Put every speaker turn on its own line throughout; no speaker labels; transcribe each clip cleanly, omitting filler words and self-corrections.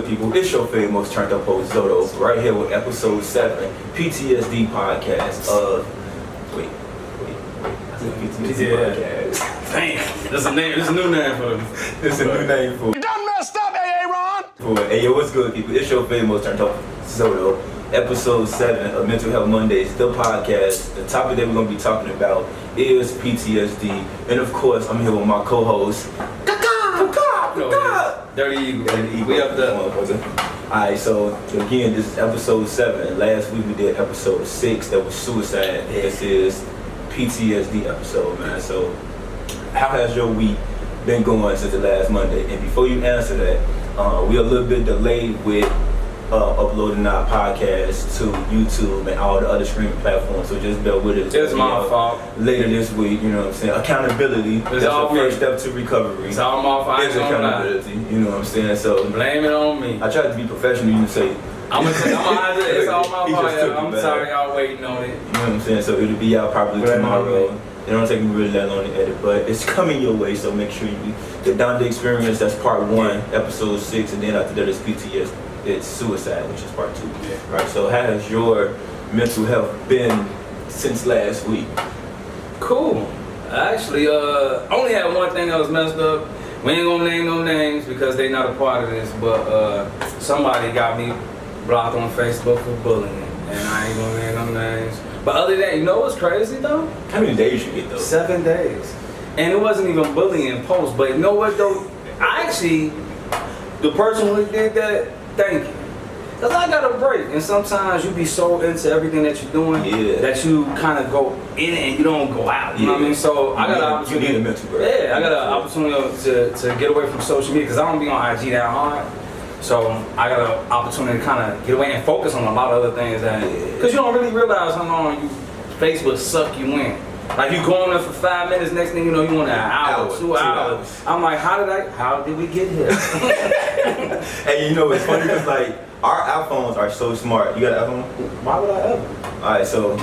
people? It's your favorite most turned up host Zoto, right here with episode 7, PTSD podcast of. Wait. I said PTSD podcast.
Damn, that's a name. That's a new name for them.
It's a new name for.
You done messed up, Ron.
Hey yo, what's good, people? It's your favorite most turned up Zoto, episode 7 of Mental Health Mondays, the podcast. The topic that we're gonna be talking about is PTSD, and of course, I'm here with my co-host.
Dirty Eagle. We up there.
Alright, so again, this is episode 7. Last week we did episode 6 that was suicide.
Yeah.
This is PTSD episode, man. So how has your week been going since the last Monday? And before you answer that, we're a little bit delayed with uploading our podcast to YouTube and all the other streaming platforms, so just bear with us.
It's my fault.
Later this week, you know what I'm saying? Accountability. That's the first step to recovery.
It's all my fault.
It's accountability, you know what I'm saying? So
blame it on me.
I tried to be professional, you can say.
It's all my fault. I'm sorry y'all waiting on it.
You know what I'm saying? So it'll be out probably tomorrow. It don't take me really that long to edit, but it's coming your way, so make sure you get down the experience. That's part 1, episode 6, and then after that is PTSD. It's suicide, which is part 2.
Yeah.
Right. So how has your mental health been since last week?
Cool. I actually only had one thing that was messed up. We ain't gonna name no names because they not a part of this, but somebody got me blocked on Facebook for bullying, and I ain't gonna name no names. But other than that, you know what's crazy though?
How many days you get though?
7 days. And it wasn't even bullying posts, but you know what though? I actually, the person who did that, thank you. Cause I got a break, and sometimes you be so into everything that you're doing that you kind of go in and you don't go out. You know what I mean? So I got an opportunity.
You need a mental break.
Yeah, I got an opportunity to get away from social media because I don't be on IG that hard. So I got an opportunity to kind of get away and focus on a lot of other things that, because you don't really realize how long Facebook suck you in. Like you go on there for 5 minutes, next thing you know, you want an hour, 2 hours. I'm like, how did we get here?
Hey, you know it's funny because like our iPhones are so smart. You got an iPhone?
Why would I ever?
Alright, so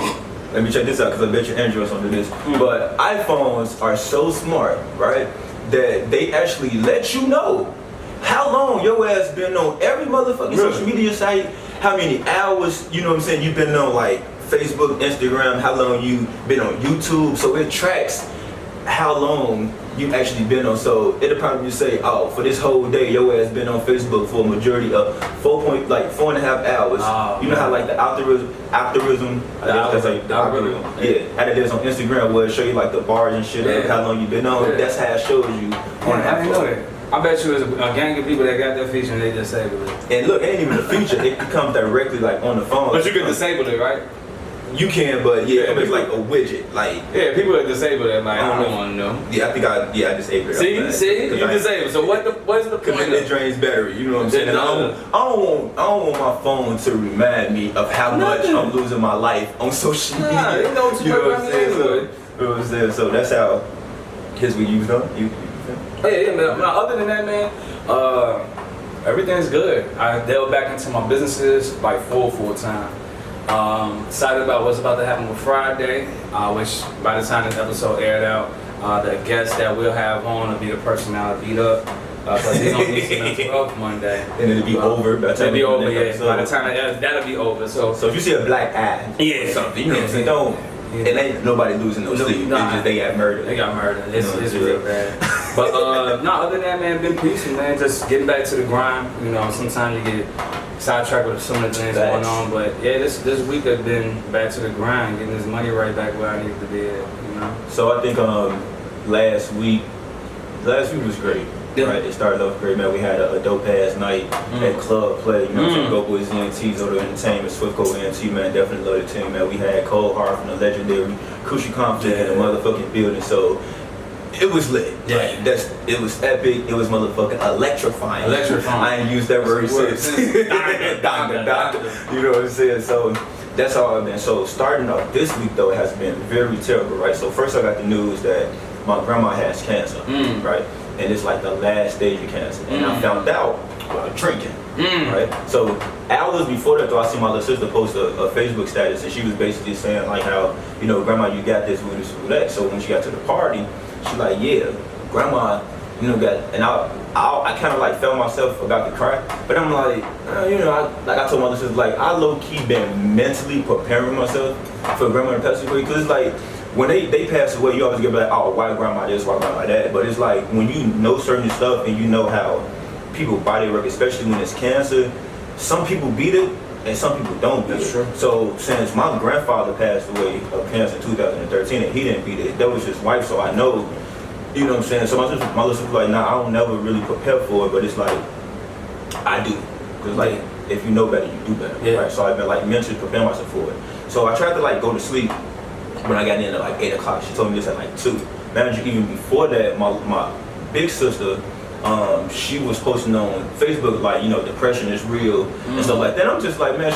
let me check this out because I bet your Android's gonna do this. But iPhones are so smart, right, that they actually let you know how long your ass been on every motherfucking social media site, how many hours, you know what I'm saying, you've been on like Facebook, Instagram, how long you been on YouTube. So it tracks how long you actually been on. So it'll probably say, oh, for this whole day your ass been on Facebook for a majority of 4.5 hours. You know how like the algorithm, how it is on Instagram where it show you like the bars and shit of how long you been on. That's how it shows you on
I didn't know that. I bet you there's a gang of people that got that feature and they disabled it.
And look, it ain't even a feature. It comes directly like on the phone.
But you can disable it, right?
You can, but it's like a widget. Like
people that disable it, like I don't want to know.
Yeah, I think I disabled it.
See, you disabled. So what's the point?
Because it drains battery. You know what I'm saying? And I don't want my phone to remind me of how much I'm losing my life on social media.
You know what I'm
saying? So that's how his week was done.
Yeah, man. Other than that, man, everything's good. I delved back into my businesses like full time. Excited about what's about to happen with Friday, which by the time this episode aired out, the guest that we'll have on will be the person that'll beat up. Because he's going to need some mental health Monday.
And it'll be over by the time
By the time that'll be over. So
if you see a black eye or something, you know what I'm saying? It ain't nobody losing no sleep. They got murdered.
It's real bad. But other than that, man, been peaceful, man. Just getting back to the grind. You know, sometimes you get sidetracked with so many things going on. But yeah, this week has been back to the grind, getting this money right back where I needed to be at. You know.
So I think last week was great. Yeah. Right, it started off great, man. We had a dope ass night at Club Play. You know what I'm saying? Go Boys ENT, Zoto Entertainment, Swiftco ENT, man. Definitely love the team, man. We had Cole Hart from the legendary Crucial Conflict in the motherfucking building. So it was lit.
Yeah.
Right? It was epic. It was motherfucking electrifying. I ain't used that word since. Doctor. You know what I'm saying? So that's how I've been. So starting off this week though has been very terrible, right? So first I got the news that my grandma has cancer, right? And it's like the last stage of cancer. And I found out while drinking, right? So hours before that though, I see my little sister post a Facebook status and she was basically saying like how, you know, grandma, you got this, with that. So when she got to the party, she like, yeah, grandma you know, and I kind of like felt myself about to cry, but I'm like, you know, I told my listeners, like, I low-key been mentally preparing myself for grandma passing away, because it's like, when they pass away, you always get like, oh, why grandma this, why grandma that, but it's like, when you know certain stuff and you know how people body work, especially when it's cancer, some people beat it and some people don't beat it.
True.
So since my grandfather passed away of cancer in 2013 and he didn't beat it, that was his wife, so I know, you know what I'm saying? So my listeners was like, nah, I don't never really prepare for it, but it's like, I do. Because like, if you know better, you do better, right? So I've been like mentally preparing myself for it. So I tried to like go to sleep when I got in at like 8 o'clock. She told me this at like 2. Manager, even before that, my big sister, she was posting on Facebook like, you know, depression is real and stuff like that. I'm just like, man,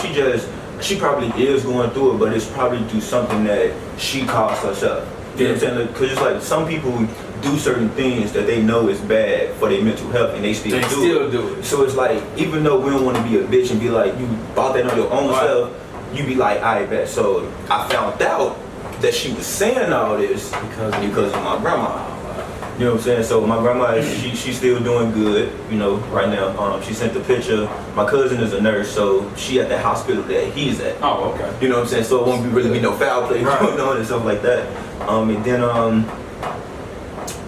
she probably is going through it, but it's probably through something that she caused herself. You know what I'm saying? Because it's like some people do certain things that they know is bad for their mental health and they still do it. So it's like, even though we don't want to be a bitch and be like, you bought that on your own self, you be like, I bet. So I found out that she was saying all this because of my grandma. You know what I'm saying? So my grandma, she's still doing good, you know, right now. She sent the picture. My cousin is a nurse, so she at the hospital that he's at.
Oh, okay.
You know what I'm saying? So it won't really be no foul play going on and stuff like that. And then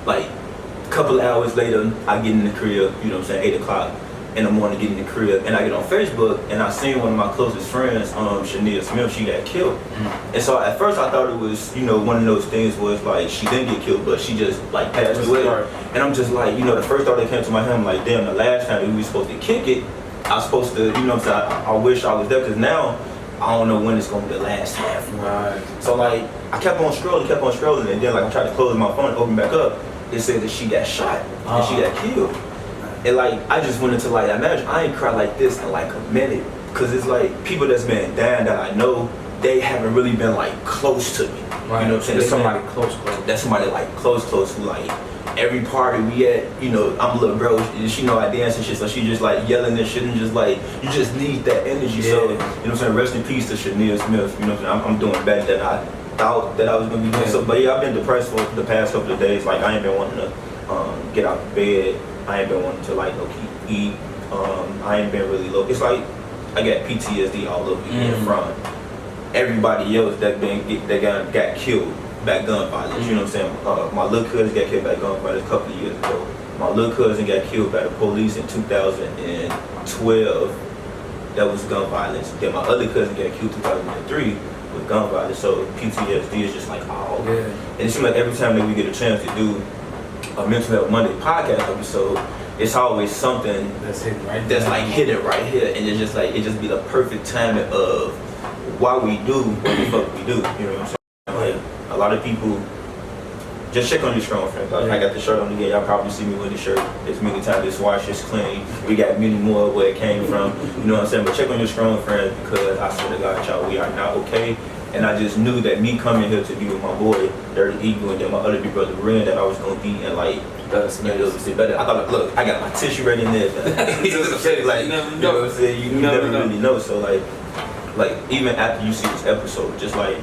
like a couple of hours later, I get in the crib, you know what I'm saying, 8 o'clock in the morning, get in the crib, and I get on Facebook, and I seen one of my closest friends, Schneia Smith, she got killed. And so at first I thought it was, you know, one of those things was like, she didn't get killed, but she just like passed away. And I'm just like, you know, the first thought that came to my head, I'm like, damn, the last time we were supposed to kick it, I was supposed to, you know what I'm saying, I wish I was there, because now I don't know when it's going to be the last half.
Right.
So like, I kept on scrolling, and then like I tried to close my phone and open back up, it said that she got shot, and she got killed. And like, I just went into like, imagine I ain't cried like this in like a minute. Cause it's like, people that's been dying that I know, they haven't really been like close to me.
Right.
You know what I'm saying?
That's somebody close.
That's somebody like close who like, every party we at, you know, I'm a little bro, she know I dance and shit, so she just like yelling and shit and just like, you just need that energy. So, you know what I'm saying, rest in peace to Schneia Smith, you know what I'm saying, I'm doing better than I thought that I was gonna be doing. So, but yeah, I've been depressed for the past couple of days. Like, I ain't been wanting to get out of bed. I ain't been wanting to like eat. I ain't been really low. It's like I got PTSD all over again from everybody else that got killed by gun violence. You know what I'm saying? My little cousin got killed by gun violence a couple of years ago. My little cousin got killed by the police in 2012. That was gun violence. Then my other cousin got killed in 2003 with gun violence. So PTSD is just like all. Yeah. And it seems like every time that we get a chance to do a Mental Health Monday podcast episode, it's always something
that's hidden right
that's like hidden right here, and it's just like it just be the perfect timing of why we do what the fuck we do. You know what I'm saying? Like, a lot of people just check on your strong friends. I got the shirt on again. Y'all probably see me with the shirt as many times. This wash is clean. We got many more where it came from. You know what I'm saying? But check on your strong friends, because I swear to God, y'all, we are not okay. And I just knew that me coming here to be with my boy, Dirty Eagle, and then my other big brother, Ren, that I was going to be in like, better. I thought, look, I got my tissue ready in there. Like, you know what I'm saying? You never really know. So like even after you see this episode, just like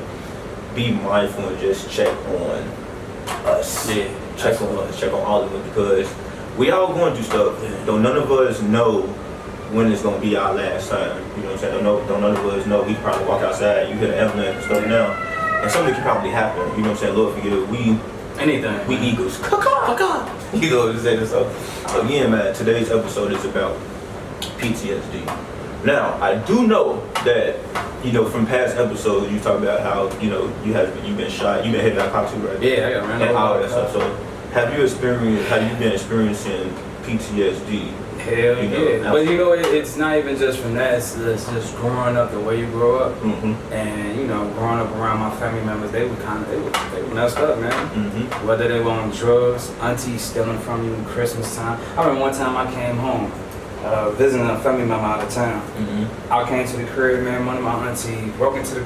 be mindful and just check on us. Yeah. Check on us. Check on all of us, because we all going through stuff. Yeah. Don't none of us know when it's gonna be our last time. You know what I'm saying? Don't none of us know. We can probably walk outside, you hear the ambulance and stuff now, and something can probably happen. You know what I'm saying? Lord forgive us. We eagles. You know what I'm saying? So again, man, today's episode is about PTSD. Now, I do know that, you know, from past episodes, you talk about how, you know, you've been shot, you've been hit by a cop too, right?
Yeah, I got ran over.
And all that stuff. So have you been experiencing PTSD?
Hell yeah. But you know, it's not even just from that, it's just growing up the way you grow up. And, you know, growing up around my family members, they were messed up, man. Whether they were on drugs, aunties stealing from you Christmas time. I remember one time I came home, visiting a family member out of town. I came to the crib, man, two of my aunties broke into the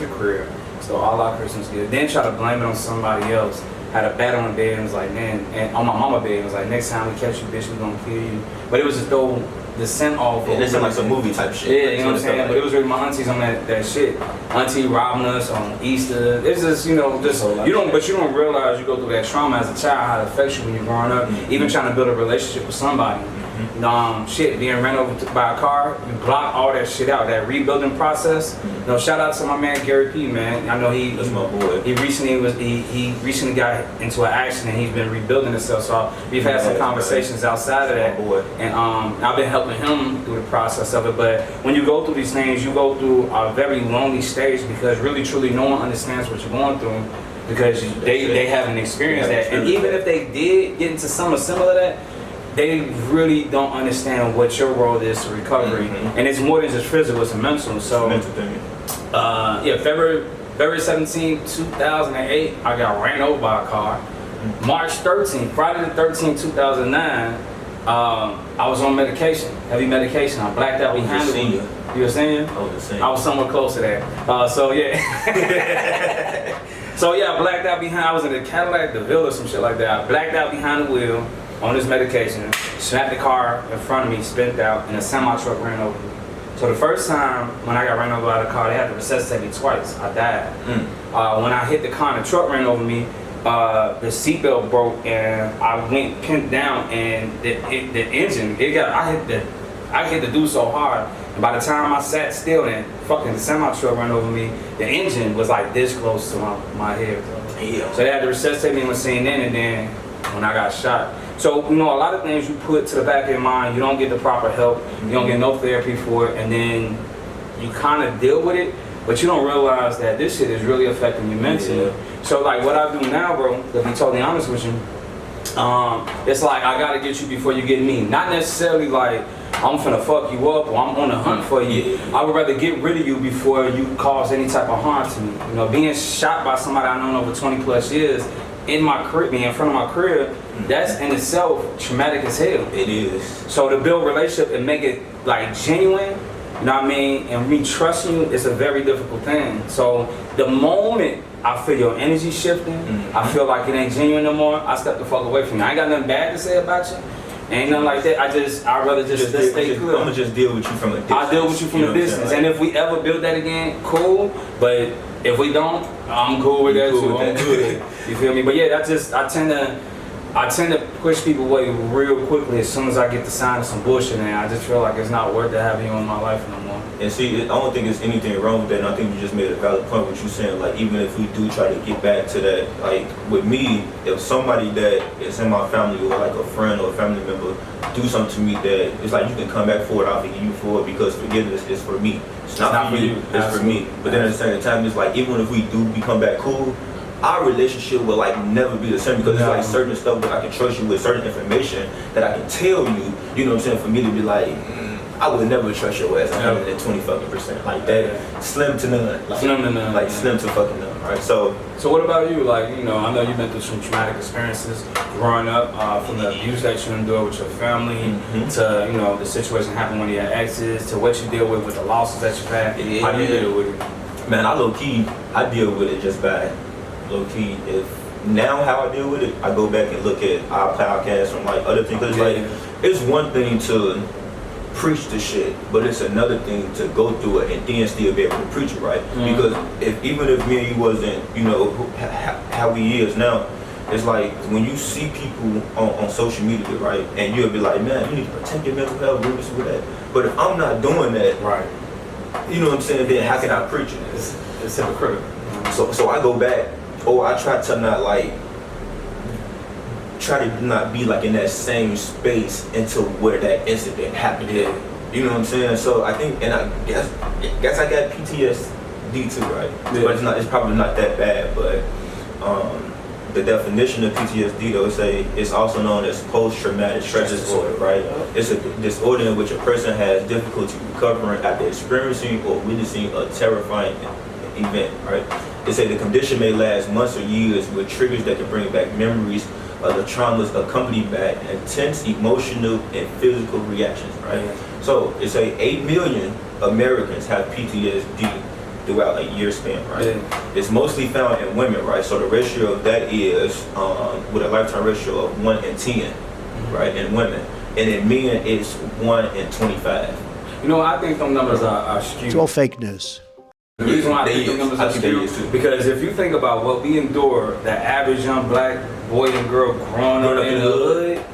crib, stole all our Christmas gifts, then try to blame it on somebody else. Had a bat on the bed and was like, man, and on my mama bed, and was like, next time we catch you, bitch, we gonna kill you. But it was as though descent off.
And it's like some movie type shit.
Yeah, you know what I'm saying? But it was really my aunties on that shit. Auntie robbing us on Easter. It's just, you know, just you don't realize you go through that trauma as a child, how it affects you when you're growing up, even trying to build a relationship with somebody. Shit, being ran over by a car, you block all that shit out. That rebuilding process. You know, shout out to my man R.I.P, man. I know
That's my boy.
He recently got into an accident. He's been rebuilding himself. So we've had some conversations outside of that. And I've been helping him through the process of it. But when you go through these things, you go through a very lonely stage because really, truly, no one understands what you're going through because they haven't experienced that. And even if they did get into something similar to that, they really don't understand what your role is to recovery, and it's more than just physical; it's mental. So, February 17, 2008, I got ran over by a car. March 13, Friday the 13th, 2009, I was on medication, heavy medication. I blacked out behind the wheel. You were saying? I was somewhere close to that. So I blacked out behind. I was in a Cadillac DeVille or some shit like that. I blacked out behind the wheel on this medication, snapped the car in front of me, spent out, and a semi-truck ran over me. So the first time when I got ran over by the car, they had to resuscitate me twice. I died. When I hit the car and the truck ran over me, the seatbelt broke and I went pinned down, and the engine, I hit the dude so hard, and by the time I sat still and fucking the semi-truck ran over me, the engine was like this close to my head. So they had to resuscitate me on the scene then, and then when I got shot. So, you know, a lot of things you put to the back of your mind, you don't get the proper help, you don't get no therapy for it, and then you kind of deal with it, but you don't realize that this shit is really affecting you mentally. So, like, what I do now, bro, to be totally honest with you, it's like, I gotta get you before you get me. Not necessarily like, I'm finna fuck you up or I'm on the hunt for you. I would rather get rid of you before you cause any type of harm to me. You know, being shot by somebody I've known over 20 plus years, in my crib, in front of my crib, that's in itself traumatic as hell.
It is.
So to build a relationship and make it like genuine, you know what I mean, and me trusting you is a very difficult thing. So the moment I feel your energy shifting, I feel like it ain't genuine no more, I step the fuck away from you. I ain't got nothing bad to say about you. Ain't nothing like that. I'd rather just stay clear.
I'm gonna just deal with you from a distance.
I'll deal with you from a distance. And if we ever build that again, cool. But if we don't, I'm cool with that too. I'm good. You feel me? But yeah, I tend to push people away real quickly as soon as I get the sign of some bullshit, and I just feel like it's not worth it having you in my life no more.
And see, I don't think there's anything wrong with that, and I think you just made a valid point with you saying, like, even if we do try to get back to that, like, with me, if somebody that is in my family or like a friend or a family member do something to me that it's like you can come back for it, I'll forgive you for it because forgiveness is for me. It's not for you, it's for me. But then at the same time, it's like, even if we do become back cool, our relationship will like never be the same because it's like certain stuff that I can trust you with, certain information that I can tell you, you know what I'm saying, for me to be like, I would never trust your ass 120% like that. Slim to none. Like,
slim to none.
Like slim to fucking none, right? So
what about you? Like, you know, I know you've been through some traumatic experiences growing up, from the abuse that you endured with your family, to, you know, the situation happened with your exes, to what you deal with the losses that you've had. How do you deal with it?
Man, I deal with it just by low key. If now how I deal with it, I go back and look at our podcasts from like other things. Cause like it's one thing to preach the shit, but it's another thing to go through it and then still be able to preach it right. Because even if me and you wasn't, you know, how we is now, it's like when you see people on social media, right, and you'll be like, man, you need to protect your mental health, do this, with that. But if I'm not doing that, right, you know what I'm saying, then how can I preach it?
It's hypocritical.
So I go back, or I try to not be like in that same space until where that incident happened. You know what I'm saying? So I think, and I guess I got PTSD too, right? But it's probably not that bad. But the definition of PTSD though, it's also known as post-traumatic stress disorder, right? It's a disorder in which a person has difficulty recovering after experiencing or witnessing a terrifying event, right? They say the condition may last months or years with triggers that can bring back memories of the traumas accompanied by intense emotional and physical reactions, right? So it's 8 million Americans have PTSD throughout a year span, right? It's mostly found in women, right? So the ratio of that is with a lifetime ratio of 1 in 10, right, in women. and in men it's 1 in 25.
You know, I think them numbers are skewed.
It's all fake news.
The reason why I think them numbers are skewed, because if you think about what we endure, the average young black boy and girl growing up in the hood,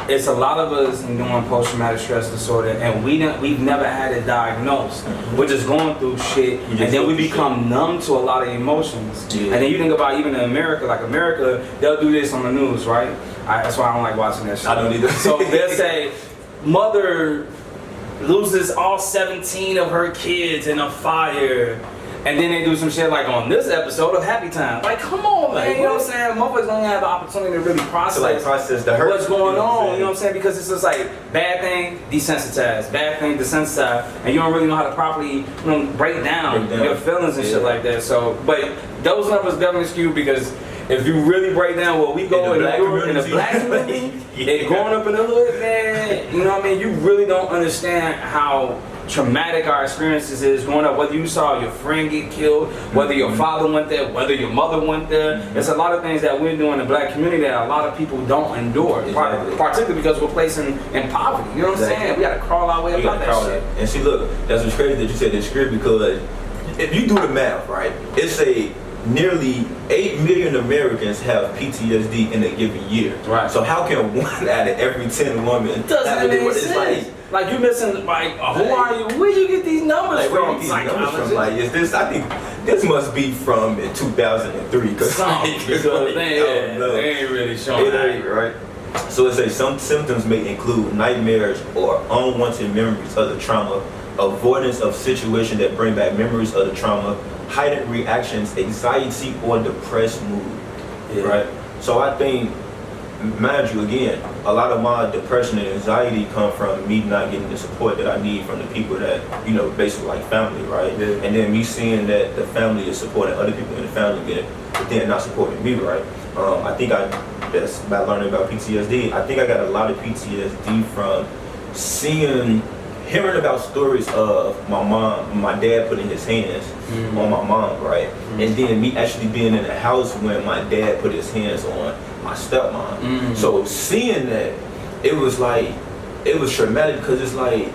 it's a lot of us doing post-traumatic stress disorder, and we've never had it diagnosed. We're just going through shit, and then we become numb to a lot of emotions. And then you think about even in America, like America, they'll do this on the news, right? That's why I don't like watching that shit.
I don't either.
So they'll say, mother loses all 17 of her kids in a fire. And then they do some shit like on this episode of Happy Time. Like, come on, man, you know what I'm saying? Motherfuckers don't have the opportunity to really process
the hurt.
What's going on, you know what I'm saying? Because it's just like, bad thing, desensitize, bad thing, desensitize, and you don't really know how to properly break down your feelings and shit like that. So, but those numbers definitely skew, because if you really break down what we go in the black community, and growing up in the hood, man, you know what I mean? You really don't understand how traumatic our experiences is growing up, whether you saw your friend get killed, whether your father went there, whether your mother went there. There's a lot of things that we're doing in the black community that a lot of people don't endure, particularly because we're placed in poverty. You know what I'm saying? We gotta crawl our way up that shit.
And see, look, that's what's crazy that you said this script, because if you do the math, right, it's a nearly 8 million Americans have PTSD in a given year.
Right.
So how can 1 out of every 10 women
doesn't make sense? Like you missing, like, who are you? Where you get these numbers
like,
from?
Like, is this? I think this must be from 2003, because
they ain't really showing that,
right? So it says some symptoms may include nightmares or unwanted memories of the trauma, avoidance of situations that bring back memories of the trauma, heightened reactions, anxiety or depressed mood, right? So I think, mind you, again, a lot of my depression and anxiety come from me not getting the support that I need from the people that, you know, basically like family, right? And then me seeing that the family is supporting other people in the family, but then not supporting me, right? I think that's by learning about PTSD. I think I got a lot of PTSD from hearing about stories of my dad putting his hands on my mom, right? And then me actually being in the house when my dad put his hands on my stepmom. So seeing that, it was traumatic, because it's like,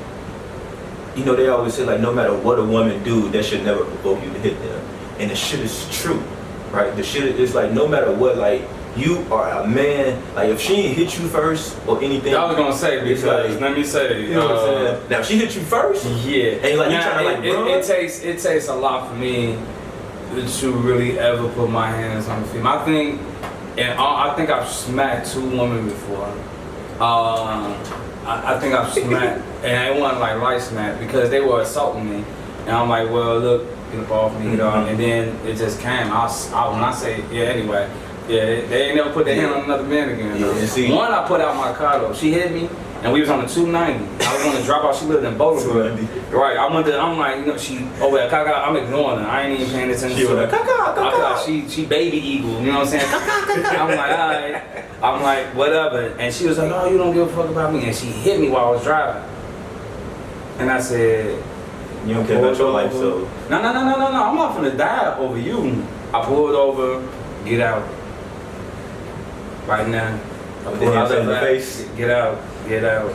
you know, they always say, like, no matter what a woman do, that should never provoke you to hit them. And the shit is true, right? The shit is like, no matter what, like, you are a man. Like, if she ain't hit you first or anything,
I was gonna say, because like, let me say,
you know what I'm saying? Now, if she hit you first, and like, you trying to like run,
it takes a lot for me to really ever put my hands on the female. I think I've smacked 2 women before. I think I've smacked, and I wasn't like light smack, because they were assaulting me, and I'm like, well, look, get up off me, you know, and then it just came. When I say, anyway. Yeah, they ain't never put their hand on another man again. One, I put out my car though. She hit me, and we was on the 290. I was on the dropout. She lived in Boulder. Right. I'm like, you know, she over there. I'm ignoring her. I ain't even paying attention to her. She baby eagle. You know what I'm saying? I'm like, alright. I'm like, whatever. And she was like, oh, you don't give a fuck about me. And she hit me while I was driving. And I said,
you don't care about your life, so.
No. I'm not finna die over you. I pulled over. Get out. Right now, get out,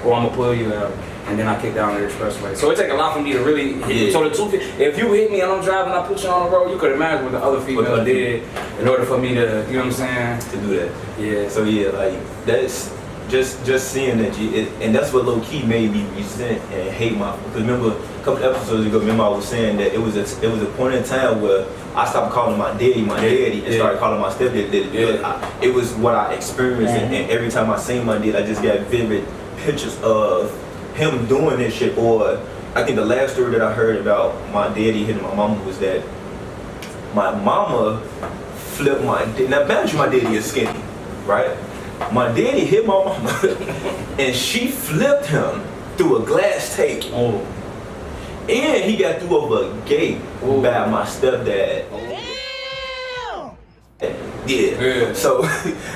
or I'm gonna pull you out, and then I kick down the expressway. So it take a lot for me to really hit you. So if you hit me and I'm driving, I put you on the road, you could imagine what the other female did in order for me to, you know what I'm saying?
To do that.
Yeah.
So yeah, like, that's just seeing that and that's what low key made me resent and hate my. Because remember, a couple episodes ago, I was saying that it was a point in time where I stopped calling my daddy, and started calling my stepdad. It was what I experienced, and every time I seen my dad, I just got vivid pictures of him doing this shit. Or I think the last story that I heard about my daddy hitting my mama was that my mama flipped my daddy. Now imagine my daddy is skinny, right? My daddy hit my mama, and she flipped him through a glass table.
Oh.
And he got through over a gate by my stepdad.
Damn!
Yeah. So,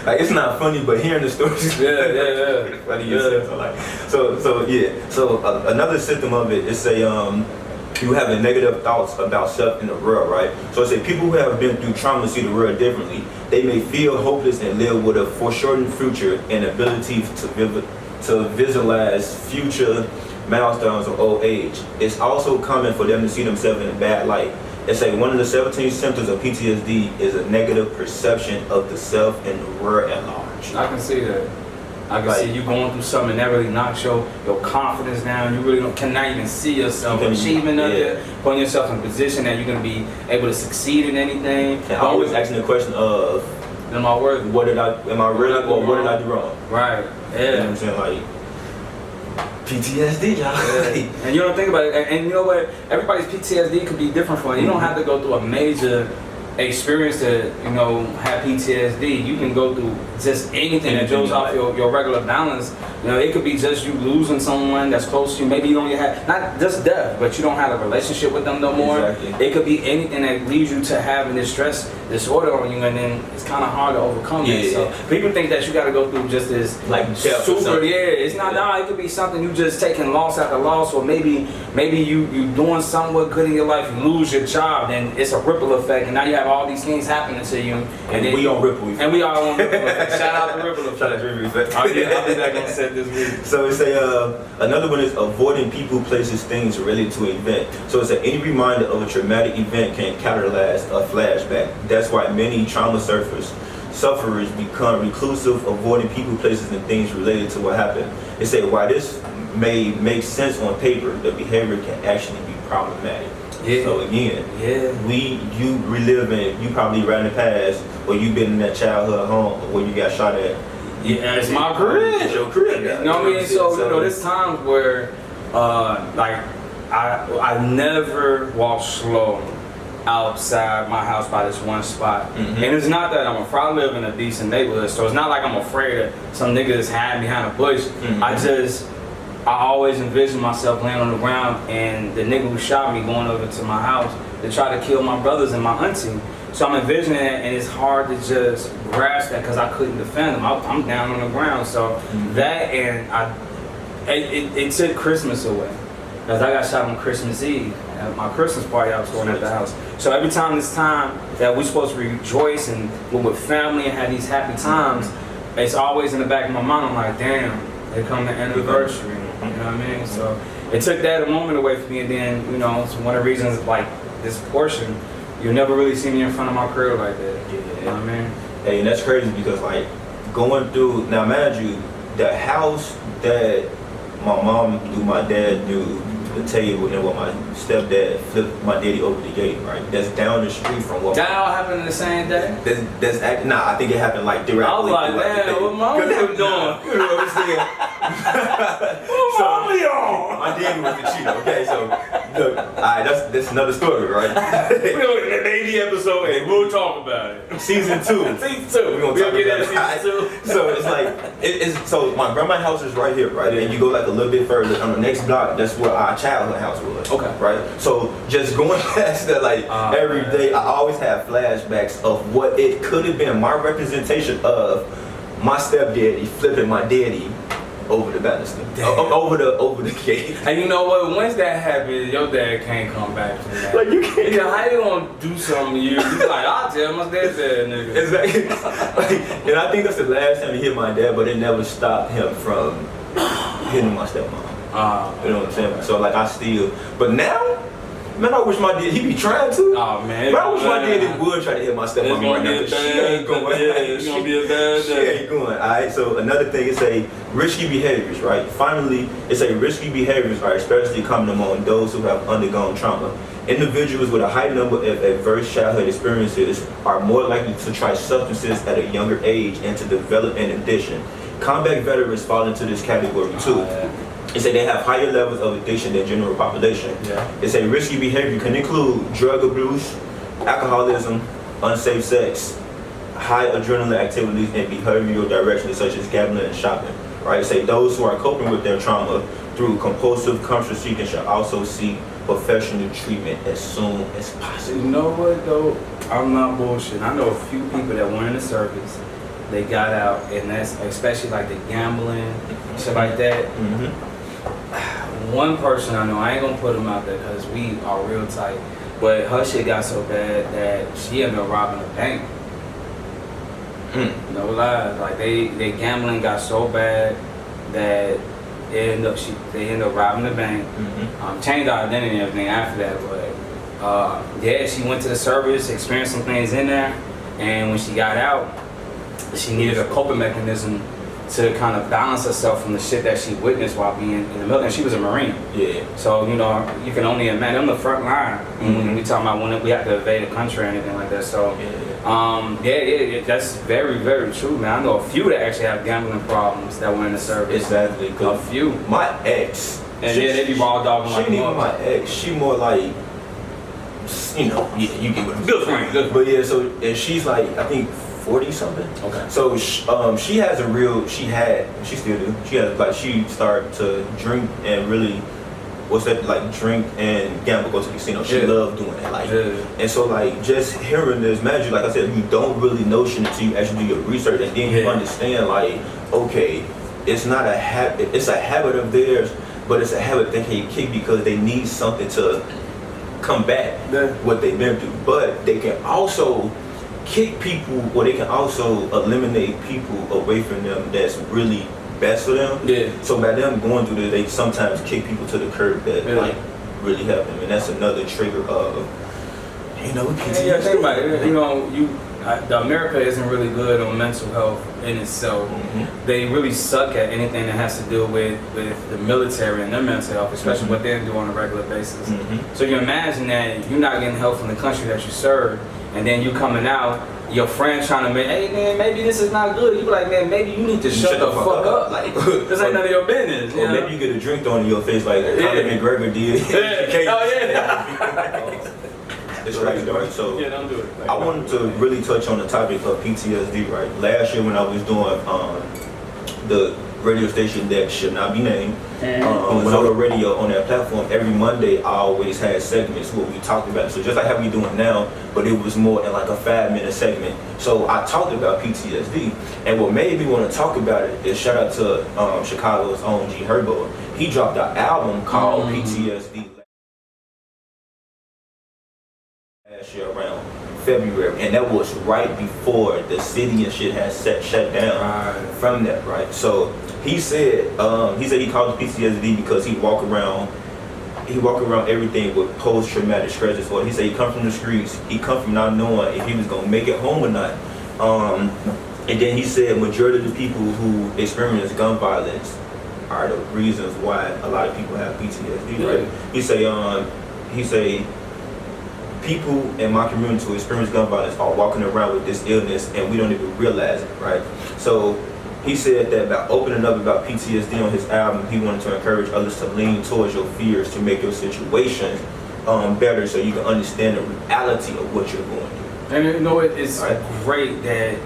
like, it's not funny, but hearing the stories, funny yourself. So another symptom of it is you having negative thoughts about self in the world, right? So it's people who have been through trauma see the world differently. They may feel hopeless and live with a foreshortened future and ability to to visualize future milestones of old age. It's also common for them to see themselves in a bad light. They say one of the 17 symptoms of PTSD is a negative perception of the self in the world at large.
I can see that. I can see you going through something that really knocks your confidence down. You really cannot even see yourself achieving nothing, putting yourself in a position that you're going to be able to succeed in anything.
And always asking the question of,
am I worthy?
Am I really, or what did I do wrong?
Right, yeah.
You know what I'm saying? Like, PTSD, y'all.
Yeah. And you don't think about it, and you know what? Everybody's PTSD could be different for you. You don't have to go through a major experience to, have PTSD. You can go through just anything that goes off your regular balance. It could be just you losing someone that's close to you. Maybe you don't have, not just death, but you don't have a relationship with them no more.
Exactly.
It could be anything that leads you to having this stress disorder on you, and then it's kind of hard to overcome it. So people think that you got to go through just this super, it's not. No, it could be something you just taking loss after loss, or maybe you doing somewhat good in your life, you lose your job, then it's a ripple effect, and now you have all these things happening to you.
And then we on Ripple Effect.
And we are on Ripple Effect. Shout out to Ripple Effect.
Shout out to Ripple Effect.
I'll be back on set this week.
So it's another one is avoiding people, places, things related to an event. So it's any reminder of a traumatic event can catalyze a flashback. That's why many trauma sufferers become reclusive, avoiding people, places, and things related to what happened. They say while this may make sense on paper, the behavior can actually be problematic.
Yeah.
So again, you reliving, you probably ran the past, or you been in that childhood home where you got shot at.
Yeah, it's my career.
It's your career.
You know what I mean? So there's times where, I never walk slow outside my house by this one spot. And it's not that I'm afraid. I live in a decent neighborhood, so it's not like I'm afraid that some nigga is hiding behind a bush. I always envision myself laying on the ground and the nigga who shot me going over to my house to try to kill my brothers and my auntie. So I'm envisioning it, and it's hard to just grasp that because I couldn't defend them. I'm down on the ground. So that, and it took Christmas away. Because I got shot on Christmas Eve at my Christmas party I was throwing at the house. So every time this time that we're supposed to rejoice and we're with family and have these happy times, it's always in the back of my mind. I'm like, damn, here come the anniversary. You know what I mean? So it took that a moment away from me, and then, so one of the reasons, like this portion, you'll never really see me in front of my career like that. You know what I mean?
Hey, and that's crazy because going through, now mind you, the house that my mom knew, my dad knew, the table, and what my stepdad flipped my daddy over the gate, right? That's down the street from what.
That all happened the same day?
I think it happened directly.
I was like, man, what mom was doing?
You know what I'm saying? My daddy was the cheater, okay? So, look, alright, that's another story, right?
We're in the 80 episode, and we'll talk about it.
Season 2.
Season 2.
We're gonna talk about it. Season 2. So it's so my grandma's house is right here, right? And you go a little bit further on the next block, that's where our childhood house was.
Okay.
Right? So just going past that every day, I always have flashbacks of what it could have been, my representation of my stepdaddy flipping my daddy over the banister, over the gate.
And you know what? Once that happens, your dad can't come back from that.
You can't.
How you gonna do something to you? You I'll tell my dad that nigga.
Exactly. And I think that's the last time he hit my dad, but it never stopped him from hitting my stepmom. You know what I'm saying? So I still, but now, man, I wish my dad, he be trying to.
Oh man.
But I wish my daddy would try to hit my stepmom right now. She ain't going.
It's gonna be a bad day.
She ain't going. Alright, so another thing is risky behaviors, right? Finally, it's risky behaviors are especially common among those who have undergone trauma. Individuals with a high number of adverse childhood experiences are more likely to try substances at a younger age and to develop an addiction. Combat veterans fall into this category too. They say they have higher levels of addiction than general population. They say risky behavior can include drug abuse, alcoholism, unsafe sex, high adrenaline activities, and behavioral directions such as gambling and shopping. Right? They say those who are coping with their trauma through compulsive comfort seeking should also seek professional treatment as soon as possible.
You know what though? I'm not bullshit. I know a few people that went in the service, they got out, and that's especially the gambling, shit like that. One person I know, I ain't gonna put him out there because we are real tight, but her shit got so bad that she ended up robbing a bank. No lies, they gambling got so bad that they end up robbing the bank. Changed our identity and everything after that, but yeah, she went to the service, experienced some things in there, and when she got out, she needed a coping mechanism to kind of balance herself from the shit that she witnessed while being in the military. And she was a Marine. Yeah. So, you know, you can only imagine, I'm the front line when we talking about when we have to evade the country or anything like that. So, that's very, very true, man. I know a few that actually have gambling problems that were in the service.
Exactly.
A few.
My ex.
And they be raw dogging like
she ain't even my ex. She more like, you know, yeah, you get what I'm saying.
Good friend, good friend.
But yeah, so, and she's like, I think 40 something.
Okay.
So she has a real, she still do. She started to drink and really, drink and gamble, go to the casino. She loved doing that. And so like just hearing this magic, like I said, you don't really know shit until you actually do your research, and then you understand like, okay, it's not a habit, it's a habit of theirs, but it's a habit they can kick because they need something to combat what they've been through. But they can also kick people, or they can also eliminate people away from them that's really best for them. Yeah. So by them going through this, they sometimes kick people to the curb that like really help them, and that's another trigger of, you know, PTSD.
Yeah, think about it. You know, the America isn't really good on mental health in itself. They really suck at anything that has to do with the military and their mental health, especially what they do on a regular basis. So you imagine that you're not getting help from the country that you serve, and then you coming out, your friend trying to make, hey man, maybe this is not good. You be like, man, maybe you need to shut the fuck up. Like, this ain't none of your business.
Or maybe you get a drink thrown in your face like Conor McGregor did. It's crazy, right? So
don't do it.
I wanted to really touch on the topic of PTSD, right? Last year when I was doing the radio station that should not be named, when I was radio on that platform, every Monday I always had segments where we talked about it. So just like how we doing now, but it was more in like a 5-minute segment. So I talked about PTSD, and what made me want to talk about it is shout out to Chicago's own Herbo. He dropped an album called PTSD last year around February, and that was right before the city and shit had shut down from that, right? So he said he called it PTSD because he walk around everything with post-traumatic stress disorder. He said he come from the streets, he come from not knowing if he was gonna make it home or not. And then he said majority of the people who experience gun violence are the reasons why a lot of people have PTSD, right? He say people in my community who experience gun violence are walking around with this illness and we don't even realize it, right? So he said that by opening up about PTSD on his album, he wanted to encourage others to lean towards your fears to make your situations better, so you can understand the reality of what you're going through.
And you know, it's great that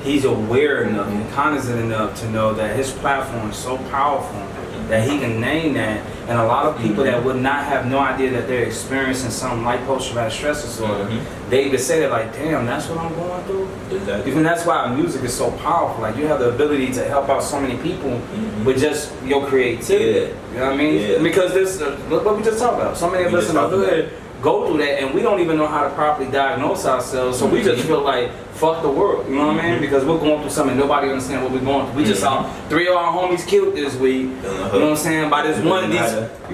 he's aware enough and cognizant enough to know that his platform is so powerful that he can name that, and a lot of people that would not have no idea that they're experiencing something like post-traumatic stress disorder, they could say that like, damn, that's what I'm going through.
Exactly.
Even that's why music is so powerful. Like you have the ability to help out so many people with just your creativity. You know what I mean? Because this, look what we just talked about. So many of us in the hood go through that, and we don't even know how to properly diagnose ourselves. So we just feel like fuck the world. You know what I mean? Because we're going through something, nobody understands what we're going through. We just saw 3 of our homies killed this week. You know what I'm saying? By this one, you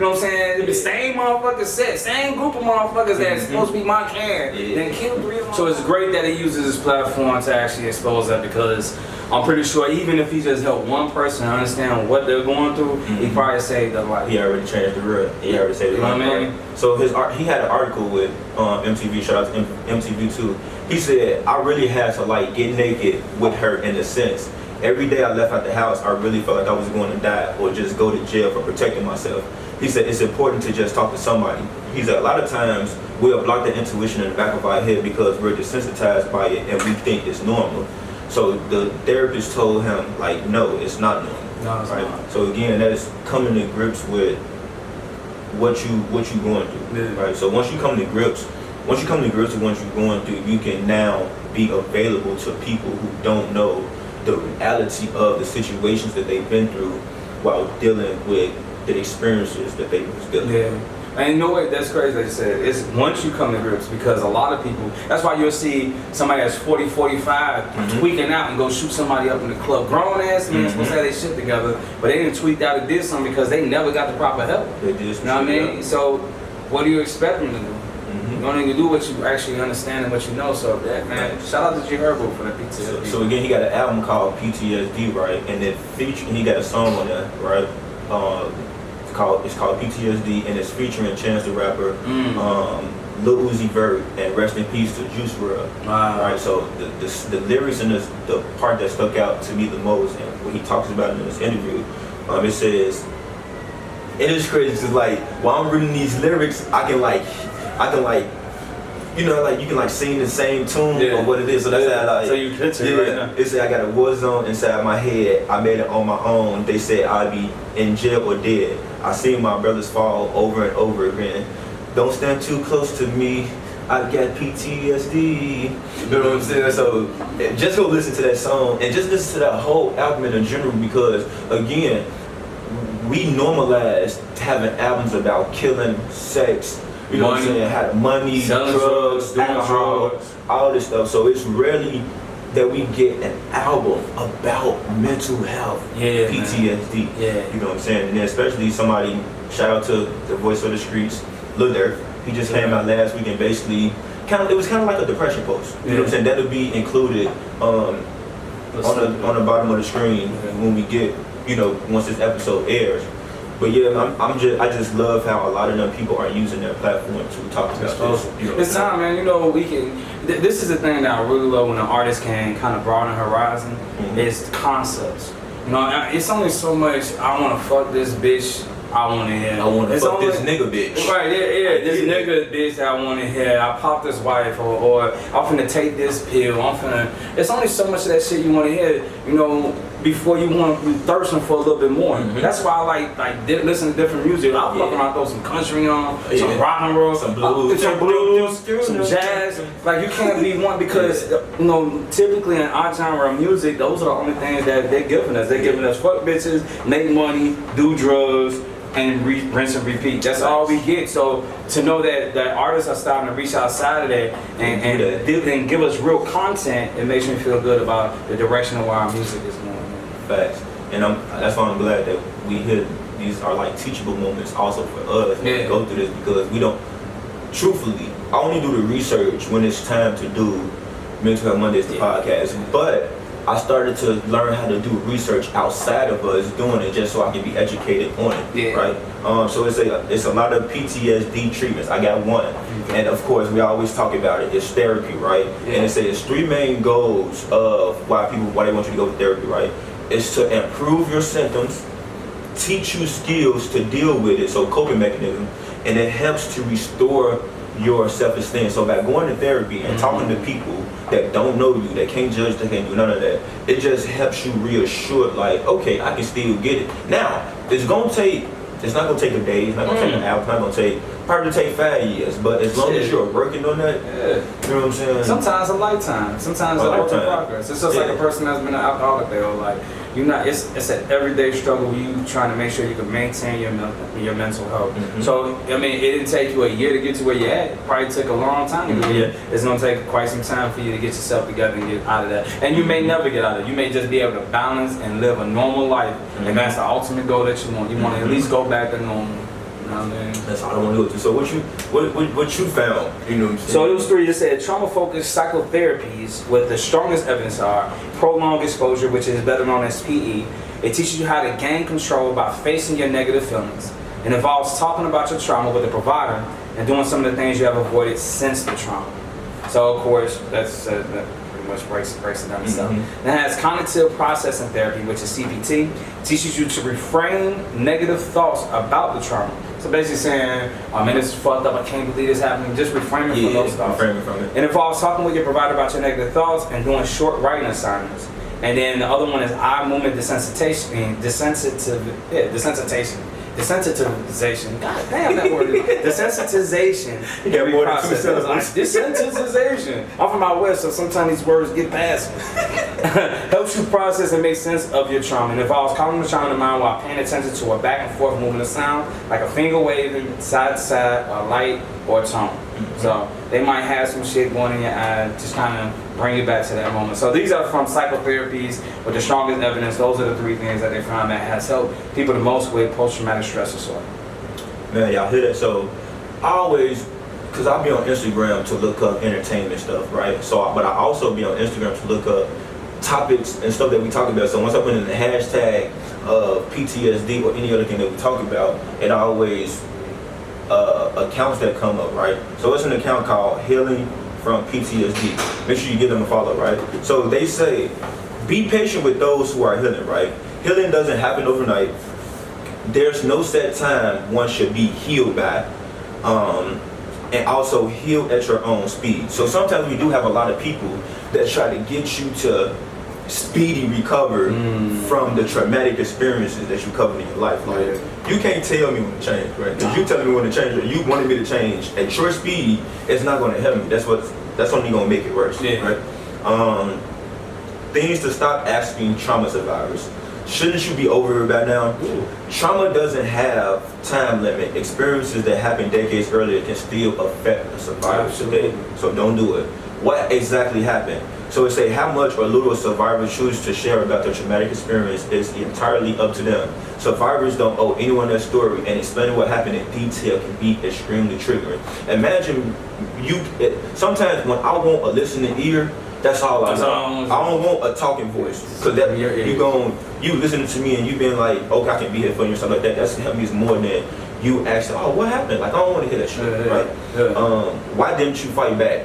know what I'm saying? The same motherfuckers said, same group of motherfuckers that's supposed to be my clan, then killed 3 of them. So it's great that he uses his platform to actually expose that, because I'm pretty sure even if he just helped one person understand what they're going through, he probably saved their life.
He already changed the world. He already saved the life. You know what I mean? So he had an article with MTV, shout out to MTV too. He said, I really had to like get naked with her in a sense. Every day I left out the house, I really felt like I was going to die or just go to jail for protecting myself. He said, it's important to just talk to somebody. He said, a lot of times we'll block the intuition in the back of our head because we're desensitized by it and we think it's normal. So the therapist told him, like, no, it's not normal.
No, it's not.
So again, that's coming to grips with what you going through, right? So once you come to grips with what you're going through, you can now be available to people who don't know the reality of the situations that they've been through while dealing with the experiences that they was dealing with.
And you know what? That's crazy that you said. It's once you come to grips, because a lot of people, that's why you'll see somebody that's 40, 45 tweaking out and go shoot somebody up in the club. Grown ass men supposed to have their shit together, but they didn't tweak out and did something because they never got the proper help.
They did.
You know what I mean? So what do you expect them to do? You don't even do what you actually understand and what you know. So that, man, shout out to Herbo for the PTSD.
So again, he got an album called PTSD, right? And it he got a song on that, right? It's called PTSD, and it's featuring Chance the Rapper, Lil Uzi Vert, and rest in peace to Juice WRLD.
Wow.
Right. So the lyrics and the part that stuck out to me the most, and what he talks about in this interview, it says, it is crazy because like while I'm reading these lyrics, I can like, you know, like you can like sing the same tune or what it is. So that's how like.
So you picture it right now.
It said I got a war zone inside my head. I made it on my own. They said I'd be in jail or dead. I seen my brothers fall over and over again. Don't stand too close to me. I got PTSD. You know what I'm saying? So just go listen to that song and just listen to that whole album in general, because again, we normalized having albums about killing, sex, you know what I'm saying, had money, drugs, alcohol, all this stuff. So it's rarely that we get an album about mental health, PTSD. You know what I'm saying? And then especially somebody, shout out to the voice of the streets, Lil Durk. He just came out last week and basically it was kind of like a depression post. You know what I'm saying? That'll be included on the bottom of the screen when we get, you know, once this episode airs. But yeah, I just love how a lot of them people are using their platform to talk about this. You know,
it's time, man. You know, we can. This is the thing that I really love when an artist can kind of broaden horizon. Is concepts. You know, it's only so much. I want to fuck this bitch. I want to hear.
I want to fuck this nigga bitch.
Right, this nigga bitch that I want to hear. I pop this wife, or I'm finna take this pill. It's only so much of that shit you want to hear, you know, before you want to be thirsting for a little bit more. That's why I like listen to different music. I'll fuck around, throw some country on, some rock and roll, some blues, some jazz. Like you can't be one because you know typically in our genre of music, those are the only things that they're giving us. They're giving us fuck bitches, make money, do drugs, and rinse and repeat. That's all we get. So to know that artists are starting to reach outside of that and give us real content, it makes me feel good about the direction of where our music is going.
Facts. And that's why I'm glad that we hear these are like teachable moments also for us when we go through this, because we don't, truthfully, I only do the research when it's time to do Mental Health Mondays, the podcast, but I started to learn how to do research outside of us doing it just so I can be educated on it, right? So it's a lot of PTSD treatments. I got one, and of course we always talk about it. It's therapy, right? And it says 3 main goals of why they want you to go to therapy, right? It's to improve your symptoms, teach you skills to deal with it, so coping mechanism, and it helps to restore your self-esteem. So by going to therapy and talking to people that don't know you, that can't judge, that can't do none of that, it just helps you reassure, like, okay, I can still get it. Now, it's not gonna take a day, it's not gonna take an hour, it's not gonna probably take 5 years, but as long as you're working on that, you know what I'm saying?
Sometimes a lifetime, sometimes a work in progress. It's just like a person that's been an alcoholic their whole life. It's an everyday struggle. You trying to make sure you can maintain your mental health. So I mean, it didn't take you a year to get to where you're at. It probably took a long time to get here. It's gonna take quite some time for you to get yourself together and get out of that. And you may never get out of it. You may just be able to balance and live a normal life, and that's the ultimate goal that you want. You want to at least go back to normal. You know what I mean?
That's all I want to do. So what you found? You know what I'm saying?
So it was 3. It said trauma-focused psychotherapies with the strongest evidence are prolonged exposure, which is better known as PE. It teaches you how to gain control by facing your negative feelings. It involves talking about your trauma with a provider and doing some of the things you have avoided since the trauma. So of course, that pretty much breaks it down itself. It has cognitive processing therapy, which is CPT. It teaches you to reframe negative thoughts about the trauma. So basically saying, oh man, this is fucked up, I can't believe this happening. Just reframing from those thoughts.
Reframing from it.
It involves talking with your provider about your negative thoughts and doing short writing assignments. And then the other one is eye movement desensitization. desensitization. God damn, that word. Desensitization.
You got more than 2
process.
syllables.
Like, desensitization. I'm from out west, so sometimes these words get past me. Helps you process and make sense of your trauma. And involves calming the trauma in the mind while paying attention to a back and forth movement of sound, like a finger waving side to side, a light, or a tone. So they might have some shit going in your eye, just kind of bring you back to that moment. So these are from psychotherapies with the strongest evidence. Those are the 3 things that they found that has helped people the most with post-traumatic stress disorder.
Man, y'all hear that? So I always, because I'll be on Instagram to look up entertainment stuff, right? So, but I also be on Instagram to look up topics and stuff that we talk about. So once I put in the hashtag PTSD or any other thing that we talk about, it always accounts that come up, right? So it's an account called Healing from PTSD. Make sure you give them a follow, right? So they say, be patient with those who are healing, right? Healing doesn't happen overnight. There's no set time one should be healed by. And also heal at your own speed. So sometimes we do have a lot of people that try to get you to speedy recover from the traumatic experiences that you covered in your life. Like, you can't tell me when to change, right? Because you telling me when to change, or you wanted me to change at your speed, it's not going to help me. That's only going to make it worse, right? Things to stop asking trauma survivors. Shouldn't you be over it by now? Trauma doesn't have time limit. Experiences that happened decades earlier can still affect the survivors today. So don't do it. What exactly happened? So it say how much or little survivors choose to share about their traumatic experience is entirely up to them. Survivors don't owe anyone their story, and explaining what happened in detail can be extremely triggering. Imagine sometimes when I want a listening ear, that's all I know. I don't want a talking voice, because that you listening to me and you being like, okay, I can be here for you and stuff like that. That's helping me more than you asking, oh, what happened? Like, I don't want to hear that shit, right? Why didn't you fight back?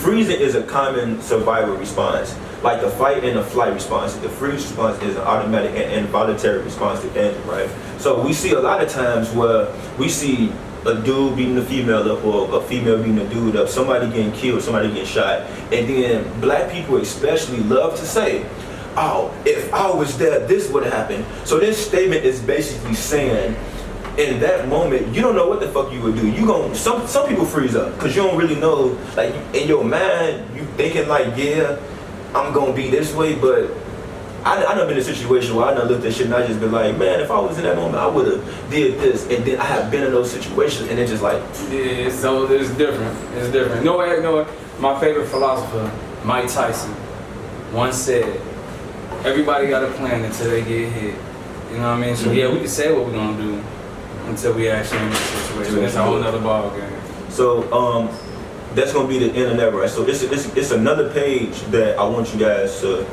Freezing is a common survival response, like the fight and the flight response. The freeze response is an automatic and involuntary response to danger, right? So we see a lot of times where we see a dude beating a female up or a female beating a dude up, somebody getting killed, somebody getting shot, and then black people especially love to say, oh, if I was there, this would have happened. So this statement is basically saying, in that moment, you don't know what the fuck you would do. Some people freeze up because you don't really know. Like, in your mind, you thinking like, yeah, I'm gonna be this way, but I done been in a situation where I done looked at shit and I just been like, man, if I was in that moment, I would have did this. And then I have been in those situations and it's just like,
yeah. So it's different. It's different. No, my favorite philosopher, Mike Tyson, once said, everybody got a plan until they get hit. You know what I mean? So yeah, we can say what we're gonna do until we actually in the situation. That's a whole nother ball game.
So that's gonna be the end of that, right? So it's another page that I want you guys to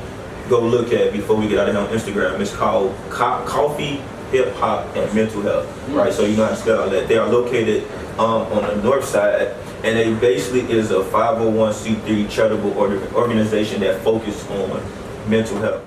go look at before we get out of here on Instagram. It's called Coffee, Hip Hop, and Mental Health, right? So you know how to spell all that. They are located on the north side, and they basically is a 501c3 charitable organization that focuses on mental health.